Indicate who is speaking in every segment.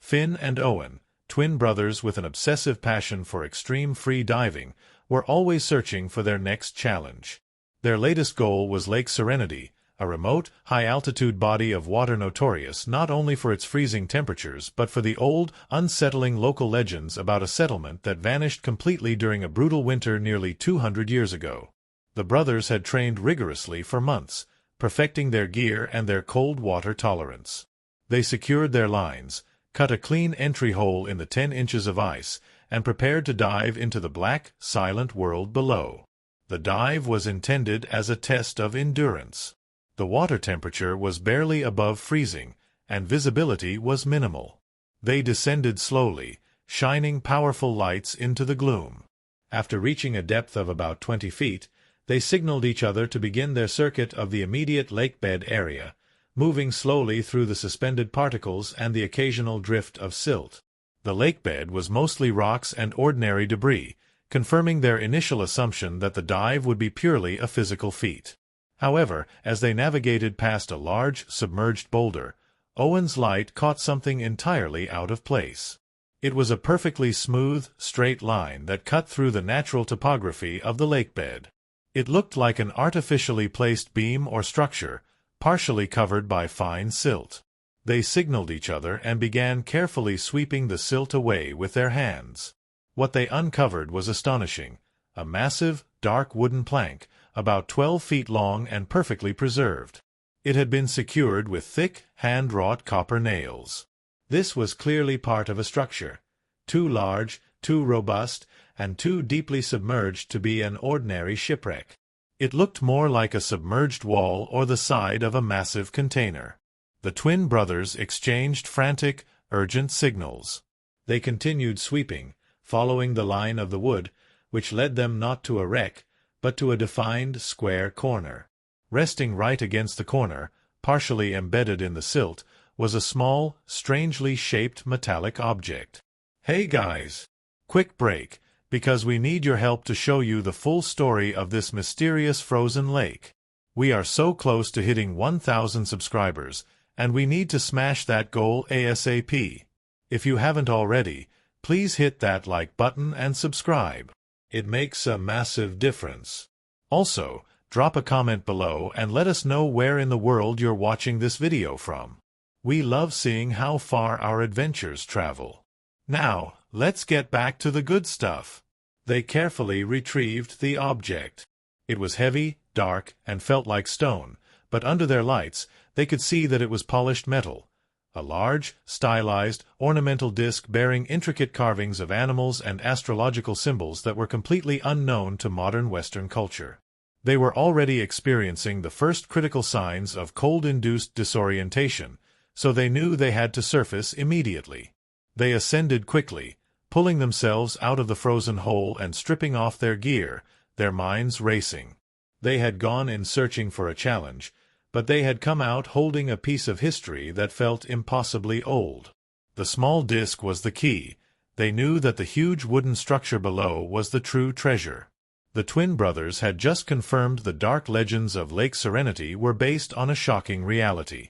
Speaker 1: Finn and Owen, twin brothers with an obsessive passion for extreme free diving, were always searching for their next challenge. Their latest goal was Lake Serenity, a remote, high-altitude body of water notorious not only for its freezing temperatures but for the old, unsettling local legends about a settlement that vanished completely during a brutal winter nearly 200 years ago. The brothers had trained rigorously for months, perfecting their gear and their cold water tolerance. They secured their lines, cut a clean entry hole in the 10 inches of ice, and prepared to dive into the black, silent world below. The dive was intended as a test of endurance. The water temperature was barely above freezing, and visibility was minimal. They descended slowly, shining powerful lights into the gloom. After reaching a depth of about 20 feet, they signaled each other to begin their circuit of the immediate lakebed area, moving slowly through the suspended particles and the occasional drift of silt. The lakebed was mostly rocks and ordinary debris, confirming their initial assumption that the dive would be purely a physical feat. However, as they navigated past a large, submerged boulder, Owen's light caught something entirely out of place. It was a perfectly smooth, straight line that cut through the natural topography of the lakebed. It looked like an artificially placed beam or structure, partially covered by fine silt. They signaled each other and began carefully sweeping the silt away with their hands. What they uncovered was astonishing: a massive, dark wooden plank, about 12 feet long and perfectly preserved. It had been secured with thick, hand-wrought copper nails. This was clearly part of a structure, too large, too robust, and too deeply submerged to be an ordinary shipwreck. It looked more like a submerged wall or the side of a massive container. The twin brothers exchanged frantic, urgent signals. They continued sweeping, following the line of the wood, which led them not to a wreck, but to a defined square corner. Resting right against the corner, partially embedded in the silt, was a small, strangely shaped metallic object. "Hey guys! Quick break, because we need your help to show you the full story of this mysterious frozen lake. We are so close to hitting 1,000 subscribers, and we need to smash that goal ASAP. If you haven't already, please hit that like button and subscribe. It makes a massive difference. Also, drop a comment below and let us know where in the world you're watching this video from. We love seeing how far our adventures travel. Now, let's get back to the good stuff." They carefully retrieved the object. It was heavy, dark, and felt like stone, but under their lights, they could see that it was polished metal. A large, stylized, ornamental disc bearing intricate carvings of animals and astrological symbols that were completely unknown to modern Western culture. They were already experiencing the first critical signs of cold-induced disorientation, so they knew they had to surface immediately. They ascended quickly, pulling themselves out of the frozen hole and stripping off their gear, their minds racing. They had gone in searching for a challenge, but they had come out holding a piece of history that felt impossibly old. The small disc was the key. They knew that the huge wooden structure below was the true treasure. The twin brothers had just confirmed the dark legends of Lake Serenity were based on a shocking reality.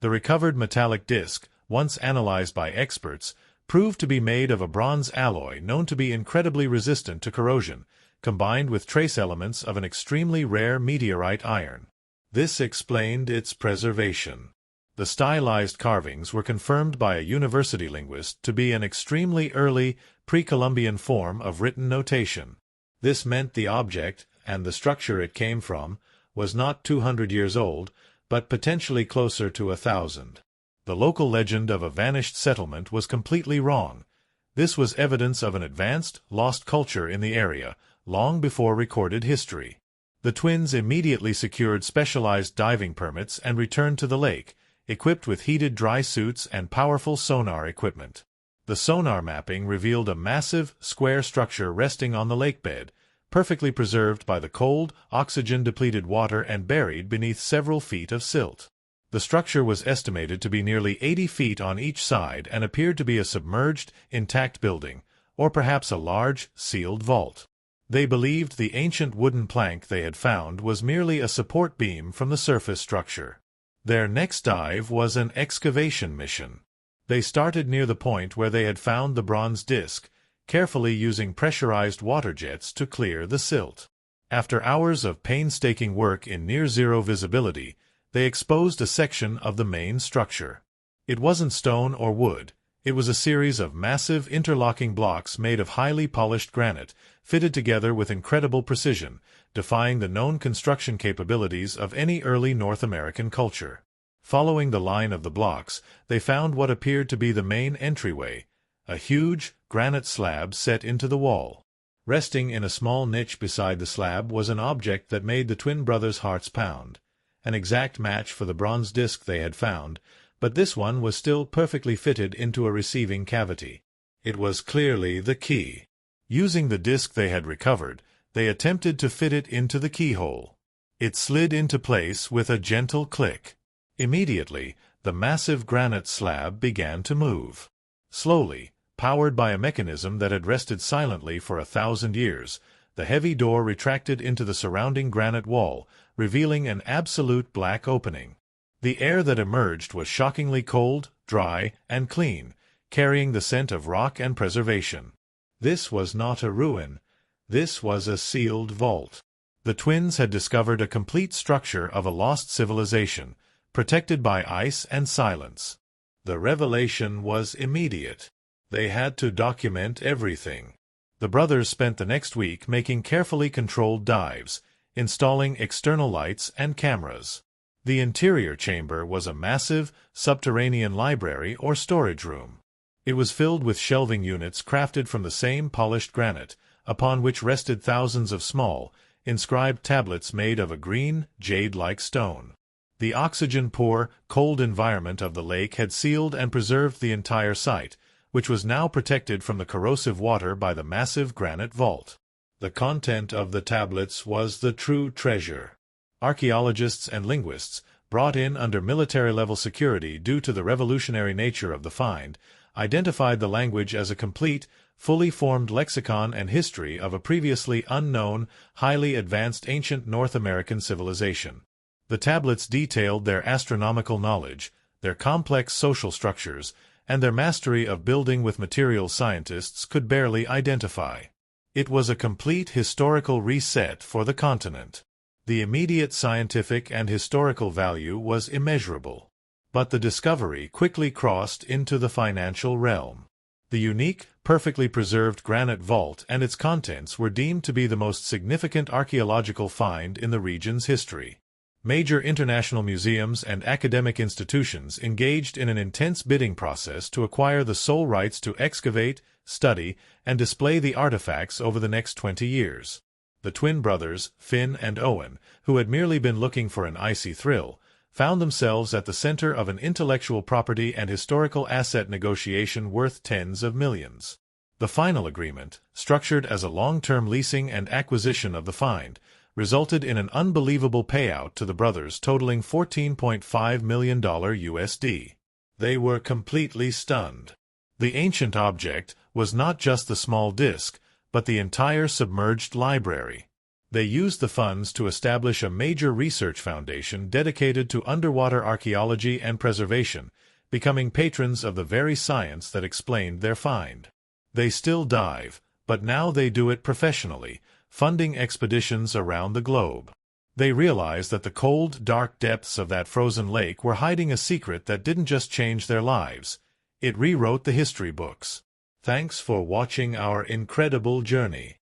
Speaker 1: The recovered metallic disc, once analyzed by experts, proved to be made of a bronze alloy known to be incredibly resistant to corrosion, combined with trace elements of an extremely rare meteorite iron. This explained its preservation. The stylized carvings were confirmed by a university linguist to be an extremely early, pre-Columbian form of written notation. This meant the object, and the structure it came from, was not 200 years old, but potentially closer to 1,000. The local legend of a vanished settlement was completely wrong. This was evidence of an advanced, lost culture in the area, long before recorded history. The twins immediately secured specialized diving permits and returned to the lake, equipped with heated dry suits and powerful sonar equipment. The sonar mapping revealed a massive, square structure resting on the lakebed, perfectly preserved by the cold, oxygen-depleted water and buried beneath several feet of silt. The structure was estimated to be nearly 80 feet on each side and appeared to be a submerged, intact building, or perhaps a large, sealed vault. They believed the ancient wooden plank they had found was merely a support beam from the surface structure. Their next dive was an excavation mission. They started near the point where they had found the bronze disc, carefully using pressurized water jets to clear the silt. After hours of painstaking work in near-zero visibility, they exposed a section of the main structure. It wasn't stone or wood. It was a series of massive interlocking blocks made of highly polished granite, fitted together with incredible precision, defying the known construction capabilities of any early North American culture. Following the line of the blocks, they found what appeared to be the main entryway, a huge granite slab set into the wall. Resting in a small niche beside the slab was an object that made the twin brothers' hearts pound. An exact match for the bronze disc they had found, but this one was still perfectly fitted into a receiving cavity. It was clearly the key. Using the disc they had recovered, they attempted to fit it into the keyhole. It slid into place with a gentle click. Immediately, the massive granite slab began to move. Slowly, powered by a mechanism that had rested silently for 1,000 years, the heavy door retracted into the surrounding granite wall, revealing an absolute black opening. The air that emerged was shockingly cold, dry, and clean, carrying the scent of rock and preservation. This was not a ruin. This was a sealed vault. The twins had discovered a complete structure of a lost civilization, protected by ice and silence. The revelation was immediate. They had to document everything. The brothers spent the next week making carefully controlled dives, installing external lights and cameras. The interior chamber was a massive, subterranean library or storage room. It was filled with shelving units crafted from the same polished granite, upon which rested thousands of small, inscribed tablets made of a green, jade-like stone. The oxygen-poor, cold environment of the lake had sealed and preserved the entire site, which was now protected from the corrosive water by the massive granite vault. The content of the tablets was the true treasure. Archaeologists and linguists, brought in under military-level security due to the revolutionary nature of the find, identified the language as a complete, fully formed lexicon and history of a previously unknown, highly advanced ancient North American civilization. The tablets detailed their astronomical knowledge, their complex social structures, and their mastery of building with materials scientists could barely identify. It was a complete historical reset for the continent. The immediate scientific and historical value was immeasurable. But the discovery quickly crossed into the financial realm. The unique, perfectly preserved granite vault and its contents were deemed to be the most significant archaeological find in the region's history. Major international museums and academic institutions engaged in an intense bidding process to acquire the sole rights to excavate, study, and display the artifacts over the next 20 years. The twin brothers, Finn and Owen, who had merely been looking for an icy thrill, found themselves at the center of an intellectual property and historical asset negotiation worth tens of millions. The final agreement, structured as a long-term leasing and acquisition of the find, resulted in an unbelievable payout to the brothers totaling $14.5 million USD. They were completely stunned. The ancient object was not just the small disc, but the entire submerged library. They used the funds to establish a major research foundation dedicated to underwater archaeology and preservation, becoming patrons of the very science that explained their find. They still dive, but now they do it professionally, funding expeditions around the globe. They realized that the cold, dark depths of that frozen lake were hiding a secret that didn't just change their lives. It rewrote the history books. Thanks for watching our incredible journey.